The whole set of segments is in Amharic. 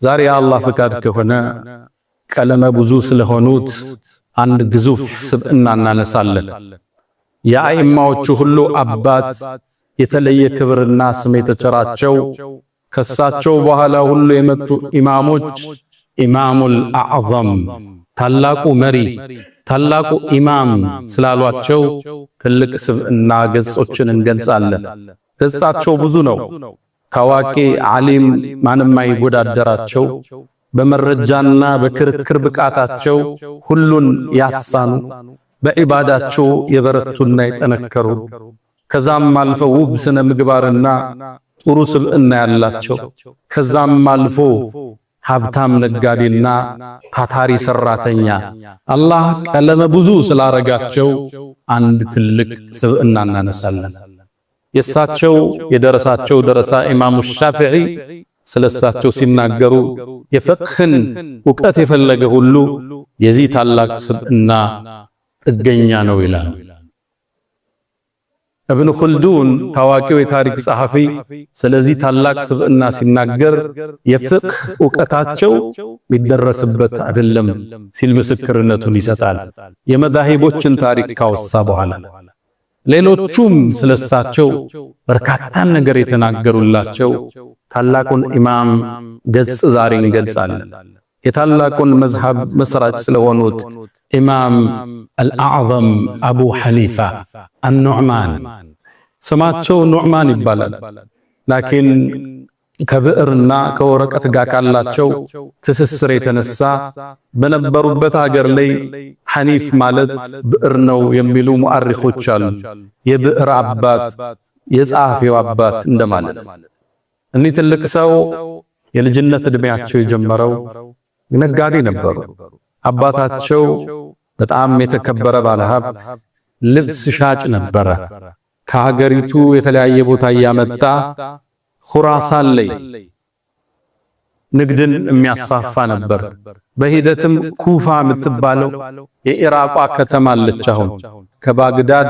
ዛሬ የአላህ ፍቃድ ከሆነ ቀለመ ብዙ ስለሆኑት አንድ ግዙፍ ስብዕና እናነሳለን። የአኢማዎቹ ሁሉ አባት የተለየ ክብርና ስም የተቸራቸው ከሳቸው በኋላ ሁሉ የመጡ ኢማሞች ኢማሙል አዕዘም ታላቁ መሪ ታላቁ ኢማም ስላሏቸው ትልቅ ስብዕና ገጾችን እንገልጻለን። ገጻቸው ብዙ ነው። ታዋቂ ዓሊም ማንም አይወዳደራቸው፣ በመረጃና በክርክር ብቃታቸው ሁሉን ያሳኑ፣ በዒባዳቸው የበረቱና የጠነከሩ፣ ከዛም አልፈው ውብ ስነ ምግባርና ጥሩ ስብዕና ያላቸው፣ ከዛም አልፎ ሀብታም ነጋዴና ታታሪ ሰራተኛ አላህ ቀለመ ብዙ ስላረጋቸው አንድ ትልቅ ስብዕና እናነሳለን። የሳቸው የደረሳቸው ደረሳ ኢማሙ ሻፊዒ ስለሳቸው ሲናገሩ የፍቅህን ዕውቀት የፈለገ ሁሉ የዚህ ታላቅ ስብዕና ጥገኛ ነው ይላል። እብኑ ኹልዱን ታዋቂው የታሪክ ጸሐፊ ስለዚህ ታላቅ ስብዕና ሲናገር የፍቅህ ዕውቀታቸው የሚደረስበት አይደለም ሲል ምስክርነቱን ይሰጣል። የመዛሂቦችን ታሪክ ካወሳ በኋላ ሌሎቹም ስለሳቸው በርካታ ነገር የተናገሩላቸው ታላቁን ኢማም ገጽ ዛሬ እንገልጻለን። የታላቁን መዝሐብ መስራች ስለሆኑት ኢማም አልአዕዘም አቡ ሐኒፋ አኑዕማን ስማቸው ኑዕማን ይባላል። ላኪን ከብዕርና ከወረቀት ጋር ካላቸው ትስስር የተነሳ በነበሩበት ሀገር ላይ ሐኒፍ ማለት ብዕር ነው የሚሉ ሙአሪኾች አሉ። የብዕር አባት የጸሐፊው አባት እንደማለት። እኒህ ትልቅ ሰው የልጅነት ዕድሜያቸው የጀመረው ነጋዴ ነበሩ። አባታቸው በጣም የተከበረ ባለሀብት ልብስ ሻጭ ነበረ። ከሀገሪቱ የተለያየ ቦታ እያመጣ ኹራሳን ላይ ንግድን የሚያሳፋ ነበር። በሂደትም ኩፋ የምትባለው የኢራቋ ከተማ አለች። አሁን ከባግዳድ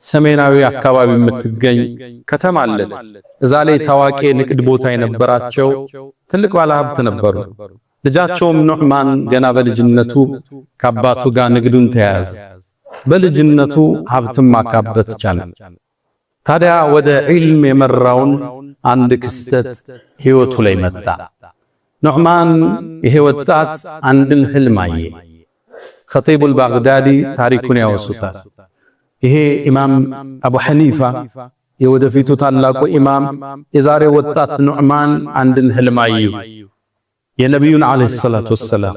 ሰሜናዊ አካባቢ የምትገኝ ከተማ አለች። እዛ ላይ ታዋቂ ንግድ ቦታ የነበራቸው ትልቅ ባለሀብት ነበሩ። ልጃቸውም ኑዕማን ገና በልጅነቱ ከአባቱ ጋር ንግዱን ተያያዘ። በልጅነቱ ሀብትም ማካበት ቻለ። ታዲያ ወደ ዒልም የመራውን አንድ ክስተት ህይወቱ ላይ መጣ። ኑዕማን ይሄ ወጣት አንድን ህልም አየ። ኸጢቡል ባግዳዲ ታሪኩን ያወሱታል። ይሄ ኢማም አቡ ሐኒፋ የወደፊቱ ታላቁ ኢማም የዛሬ ወጣት ኑዕማን አንድን ህልም አዩ። የነቢዩን ዓለይሂ ሰላቱ ወሰላም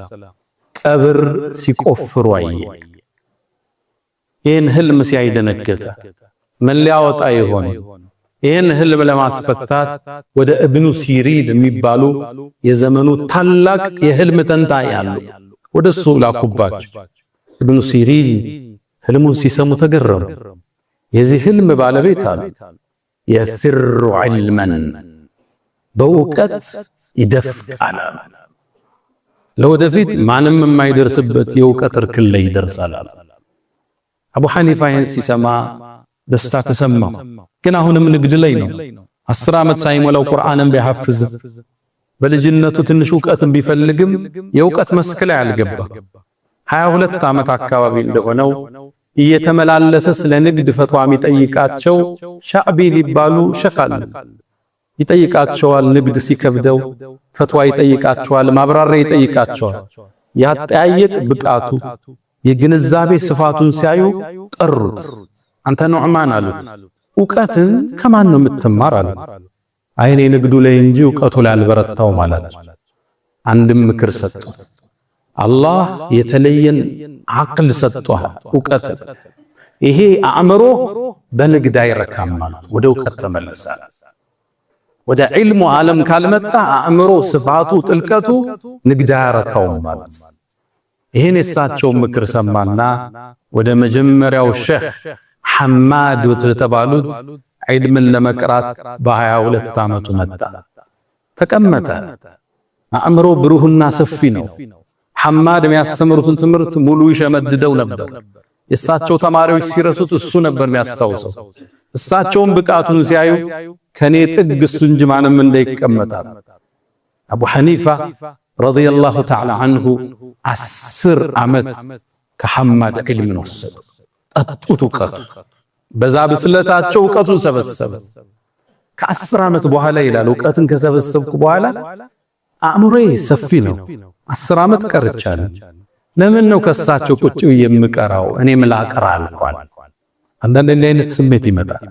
ቀብር ሲቆፍሩ አየ። ይህን ህልም ሲያይ ደነገጠ። ምን ሊያወጣ ይሆን? ይህን ህልም ለማስፈታት ወደ እብኑ ሲሪን የሚባሉ የዘመኑ ታላቅ የህልም ተንታኝ አሉ። ወደሱ ላኩባቸው። እብኑ ሲሪን ህልሙን ሲሰሙ ተገረሙ። የዚህ ህልም ባለቤት አሉ የፊሩ ዒልመን በእውቀት ይደፍቃል። ለወደፊት ማንም የማይደርስበት የእውቀት እርክል ላይ ይደርሳል። አቡ ሐኒፋ ይህን ሲሰማ ደስታ ተሰማው። ግን አሁንም ንግድ ላይ ነው። 10 ዓመት ሳይሞላው ቁርአንን ቢሐፍዝ በልጅነቱ ትንሽ ዕውቀትን ቢፈልግም የዕውቀት መስክ ላይ አልገባ። 22 ዓመት አካባቢ እንደሆነው እየተመላለሰ ስለ ንግድ ፈትዋ የሚጠይቃቸው ሻዕቢ ሊባሉ ሸካል ይጠይቃቸዋል። ንግድ ሲከብደው ፈትዋ ይጠይቃቸዋል፣ ማብራሪያ ይጠይቃቸዋል። ያጠያየቅ ብቃቱ የግንዛቤ ስፋቱን ሲያዩ ጠሩት። አንተ ኑዕማን አሉት፣ ዕውቀትን ከማን ነው የምትማር አሉት። አይኔ ንግዱ ላይ እንጂ ዕውቀቱ ላይ አልበረታው ማለት። አንድም ምክር ሰጡት። አላህ የተለየን አቅል ሰጥቷል፣ ዕውቀት። ይሄ አእምሮ በንግድ አይረካም ማለት ወደ ዕውቀት ተመለሳል። ወደ ዒልሙ ዓለም ካልመጣ አእምሮ ስፋቱ ጥልቀቱ ንግድ አያረካውም ማለት። ይሄን የሳቸው ምክር ሰማና ወደ መጀመሪያው ሼህ ሐማድ ወተባሉት ዒልምን ለመቅራት በ22 ዓመቱ መጣ። ተቀመጠ። አእምሮ ብሩህና ሰፊ ነው። ሐማድ የሚያስተምሩትን ትምህርት ሙሉ ይሸመድደው ነበር። የሳቸው ተማሪዎች ሲረሱት እሱ ነበር የሚያስታውሰው። እሳቸውም ብቃቱን ሲያዩ ከኔ ጥግ እሱ እንጂ ማንም እንዳይቀመጣል። አቡ ሐኒፋ ረዲየላሁ ተዓላ ዐንሁ 10 ዓመት ከሐማድ ዒልምን ወሰዱ። ጠጡት እውቀቱ በዛ ብስለታቸው እውቀቱን ሰበሰበ። ከ10 ዓመት በኋላ ይላል እውቀትን ከሰበሰብኩ በኋላ አእምሮዬ ሰፊ ነው፣ 10 ዓመት ቀርቻለሁ። ለምን ነው ከሳቸው ቁጭ የምቀራው? እኔም ላቀራ አልኳል። አንዳንድ እንዲህ አይነት ስሜት ይመጣል።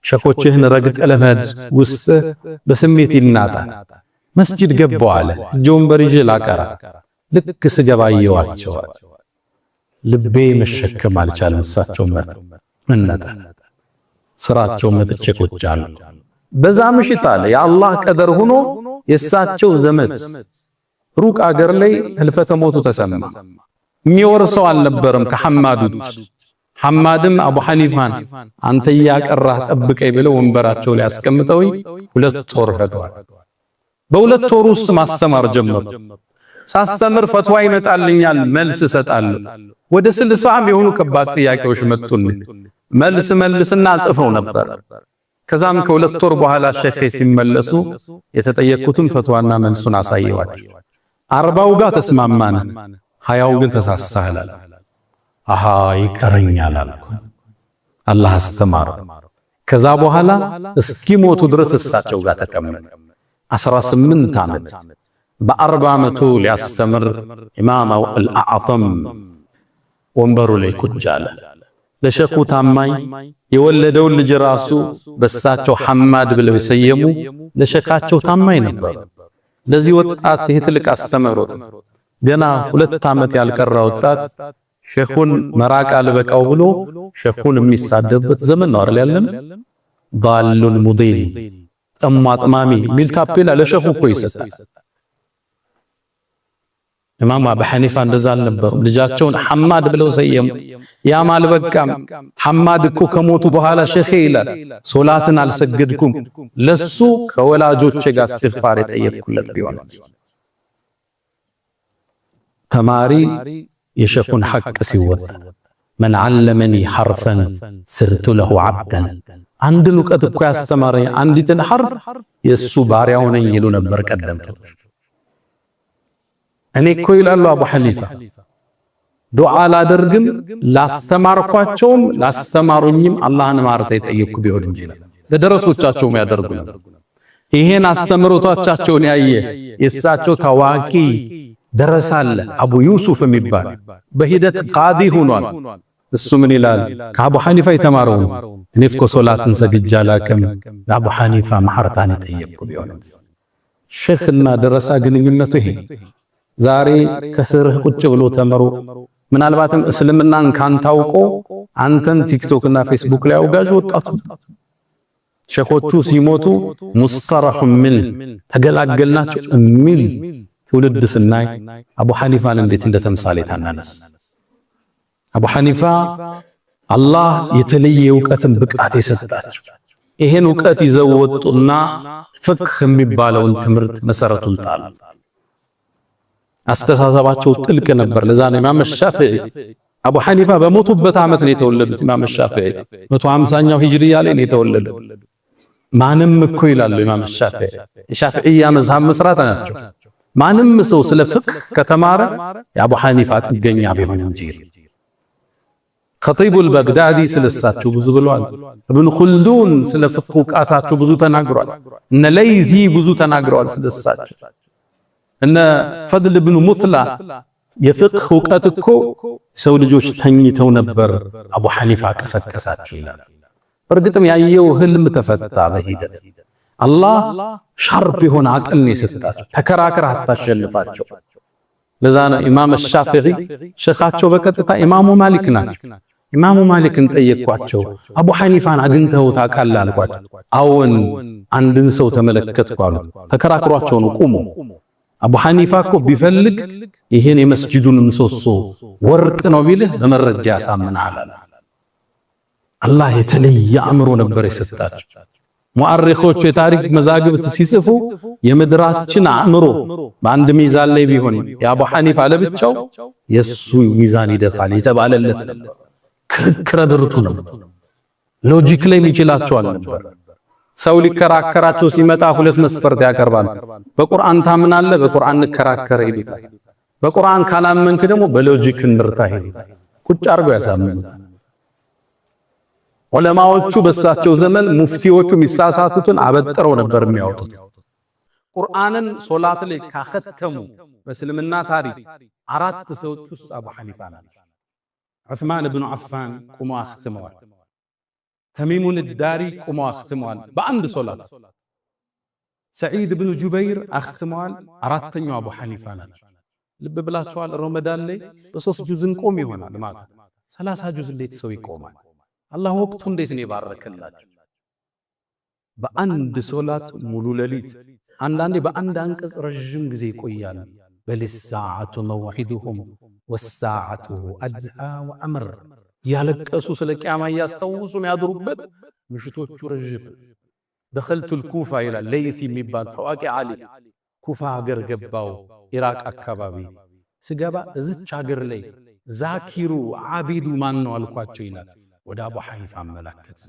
ሸኾችህን ረግጠ ለመሄድ ውስጥ በስሜት ይናጣል። መስጂድ ገባው አለ እጆን በሪጅ ላቀራ ልክ ስገባ አየዋቸው ልቤ መሸከም አልቻለም። እሳቸው መነጠ ስራቸው መጥቼ ቁጭ አለ። በዛ ምሽት አለ የአላህ ቀደር ሆኖ የእሳቸው ዘመድ ሩቅ አገር ላይ ህልፈተ ሞቱ ተሰማ። የሚወርሰው አልነበረም ከሐማድ ውጭ። ሐማድም አቡ ሐኒፋን አንተ ያቀራህ ጠብቀኝ ብለው ወንበራቸው ላይ አስቀምጠው 2 ወር ሄደዋል። በ2 ወር ውስጥ ማስተማር ጀመሩ። ሳስተምር ፈትዋ ይመጣልኛል፣ መልስ እሰጣለሁ። ወደ 60 የሆኑ ከባድ ጥያቄዎች መጡልኝ። መልስና ጽፈው ነበር። ከዛም ከ2 ወር በኋላ ሸኺ ሲመለሱ የተጠየቁትን ፈትዋና መልሱን አሳየዋቸው። 40ው ጋር ተስማማን፣ 20ው ግን ተሳሳለ። አሃ ይቀረኛል አልኩ። አላህ አስተማረ። ከዛ በኋላ እስኪሞቱ ድረስ እሳቸው ጋር ተቀመጠ 18 ዓመት። በ40 ዓመቱ ሊያስተምር ኢማም አልአዕዘም ወንበሩ ላይ ቁጭ አለ። ለሸኹ ታማኝ የወለደውን ልጅ ራሱ በሳቸው ሐማድ ብለው የሰየሙ ለሸኻቸው ታማኝ ነበር። ለዚህ ወጣት ይሄ ትልቅ አስተምሮት ገና 2 ዓመት ያልቀራ ወጣት ሸኹን መራቅ አልበቃው ብሎ ሸኹን የሚሳደብበት ዘመን ነው አይደል ያለን። ዳሉን ሙዲል ጠማጥማሚ ሚል ታፔላ ለሸኹ እኮ ይሰጣል። ኢማም አቡ ሐኒፋ እንደዛ አልነበሩም። ልጃቸውን ሐማድ ብለው ሰየሙ። ያም አልበቃም። ሐማድ እኮ ከሞቱ በኋላ ሸኺ ይላል ሶላትን አልሰገድኩም ለሱ ከወላጆቼ ጋር እስትግፋር የጠየቅኩለት ቢሆን ተማሪ የሸኹን ሐቅ ሲወጣ መን ዓለመኒ ሐርፈን ስርቱ ለሁ ዓብደን አንድን እውቀት እኮ ያስተማረኝ አንዲትን ሐርፍ የሱ ባሪያው ነኝ ይሉ ነበር ቀደምቶች። እኔ እኮ ይላሉ አቡ ሐኒፋ ዱዓ ላደርግም ላስተማርኳቸውም ላስተማሩኝም አላህን ማርታ የጠየቅኩ ቢሆን እንጂ ለደረሶቻቸውም ያደርጉ ነበር። ይሄን አስተምሮታቸውን ያየ የእሳቸው ታዋቂ ደረሳለ አቡ ዩሱፍ የሚባል በሂደት ቃዲ ሆኗል። እሱ ምን ይላል? ከአቡ ሐኒፋ የተማረው እኔ እኮ ሶላትን ሰግጄ አላቅም ለአቡ ሐኒፋ ማህርታን የጠየቅኩ ቢሆን። ሼኽና ደረሳ ግንኙነቱ ይሄ ዛሬ ከስርህ ቁጭ ብሎ ተመሮ ምናልባትም እስልምናን ካንታውቆ አንተን ቲክቶክ እና ፌስቡክ ላይ አውጋዥ ወጣቱ ሼኾቹ ሲሞቱ ሙስተራሁ ምን ተገላገልናቸው የሚል ትውልድ ስናይ አቡ ሐኒፋን እንዴት እንደተምሳሌ ታናነስ። አቡ ሐኒፋ አላህ የተለየ ዕውቀትን ብቃት የሰጣቸው ይሄን ዕውቀት ይዘው ወጡና ፍቅህ የሚባለውን ትምህርት መሰረቱን ጣሉ። አስተሳሰባቸው ጥልቅ ነበር። ለዛ ነው ኢማም ሻፊዒ አቡ ሐኒፋ በሞቱበት ዓመት ነው የተወለዱት። ኢማም ሻፊዒ 150ኛው ሂጅሪያ ላይ ነው የተወለዱት። ማንም እኮ ይላሉ ኢማም ሻፊዒ የሻፊዒያ መዝሐብ መስራት ናቸው። ማንም ሰው ስለ ፍቅህ ከተማረ የአቡ ሐኒፋ ጥገኛ ቢሆን እንጂ። ኸጢቡል በግዳዲ ስለሳቸው ብዙ ብለዋል። ኢብኑ ኹልዱን ስለ ፍቅህ ዕውቀታቸው ብዙ ተናግሯል። እነ ለይዚ ብዙ ተናግረዋል ስለሳቸው። እነ ፈድል ኢብኑ ሙትላ የፍቅህ ዕውቀት እኮ ሰው ልጆች ተኝተው ነበር አቡ ሐኒፋ ቀሰቀሳቸው ይላል። በእርግጥም ያየው ህልም ተፈታ በሂደት አላህ ሻርፕ የሆነ አቅል የሰጣቸው ተከራክረህ አታሸንፋቸው። ለዛ ነው ኢማም ሻፊዒ ሸኻቸው በቀጥታ ኢማሙ ማሊክ ናቸው። ኢማሙ ማሊክን ጠየቅኳቸው፣ አቡ ሐኒፋን አግኝተው ታውቃለህ አልኳቸው። አዎን አንድን ሰው ተመለከትኩ አሉት። ተከራክሯቸው ነው ቁሙ። አቡ ሐኒፋ እኮ ቢፈልግ ይሄን የመስጂዱን ምሰሶ ወርቅ ነው ቢልህ በመረጃ ያሳምናል። አላህ የተለየ አእምሮ ነበር የሰጣቸው። ሙአሪኾቹ የታሪክ መዛግብት ሲጽፉ የምድራችን አእምሮ በአንድ ሚዛን ላይ ቢሆን የአቡ ሐኒፋ ለብቻው የሱ ሚዛን ይደፋል የተባለለት ነበር። ክርክረ ብርቱ ነው። ሎጂክ ላይ የሚችላቸው አልነበር። ሰው ሊከራከራቸው ሲመጣ ሁለት መስፈርት ያቀርባል። በቁርአን ታምናለህ፣ በቁርአን እንከራከር ይሉታል። በቁርአን ካላመንክ ደግሞ በሎጂክ እንርታ ይሉታል። ቁጭ አድርገው ያሳምኑታል። ዑለማዎቹ በሳቸው ዘመን ሙፍቲዎቹ የሚሳሳቱትን አበጥረው ነበር የሚያወጡት። ቁርአንን ሶላት ላይ ካከተሙ በእስልምና ታሪክ አራት ሰዎች ውስጥ አቡ ሐኒፋ ናቸው። ዑስማን ኢብኑ አፋን ቁመው አክትመዋል። ተሚሙን ዳሪ ቁመው አክትመዋል በአንድ ሶላት። ሰዒድ ኢብኑ ጁበይር አክትመዋል። አራተኛው አቡ ሐኒፋ ናቸው። ልብ ብላችኋል። ረመዳን ላይ በ3 ጁዝ እንቆም ይሆናል ማለት 30 ጁዝ እንዴት ሰው ይቆማል? አላህ ወቅቱ እንዴት ነው የባረከላቸው? በአንድ ሶላት ሙሉ ሌሊት፣ አንዳንዴ በአንድ አንቀጽ ረጅም ጊዜ ይቆያል። በልሳዓቱ መውዒዱሁም ወሳዓቱ አድሃ ወአምር ያለቀሱ ስለ ቂያማ እያስታወሱ የሚያድሩበት ምሽቶቹ ረጅም። ደኸልቱል ኩፋ ይላል ለይሲ የሚባል ታዋቂ ዓሊም ኩፋ ሀገር ገባው ኢራቅ አካባቢ ስገባ እዚች ሀገር ላይ ዛኪሩ ዓቢዱ ማን ነው አልኳቸው ይላል። ወደ አቡ ሐኒፋ አመላከት።